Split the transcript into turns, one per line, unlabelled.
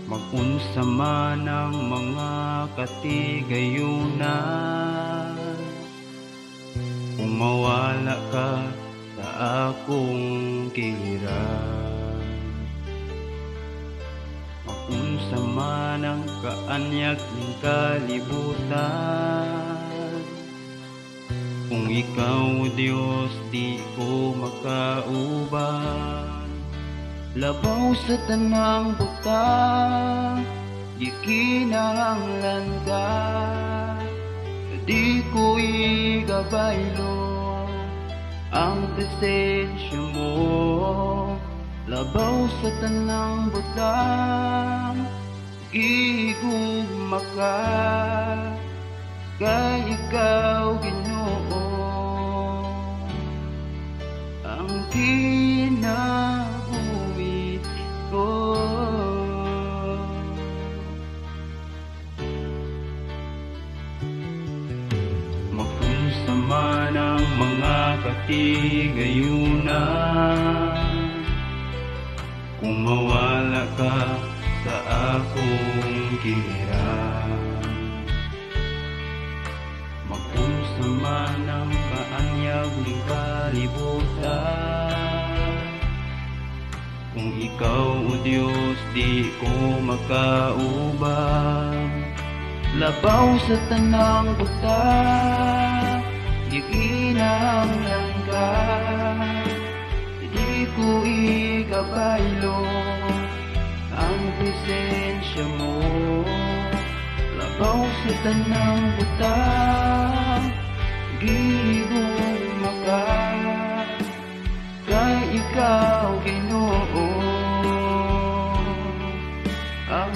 Mag-unsa man ang mga katigayunan, kung mawala ka sa akong giliran. Mag-unsa man ang kaanyag ng kalibutan, kung ikaw, Diyos, di ko makauban. Labaw sa tanang butang, gikinahanglan ka, di ko igabaylo ang presensya mo. Labaw sa tanang butang, gigugma ka, kay ikaw, Ginoo, ang kinabuhi ko. Mag-unsa man ang mga katigayunan, kung mawala ka sa akong giliran. Mag-unsa man ang kaanyag ng kalibutan, kung ikaw, O Diyos, di ko makauban. Labaw sa tanang butang, gikinahanglan ka, di ko igabaylo ang presensya mo. Labaw sa tanang butang, gigugma ka, kay ikaw, Ginoo, ang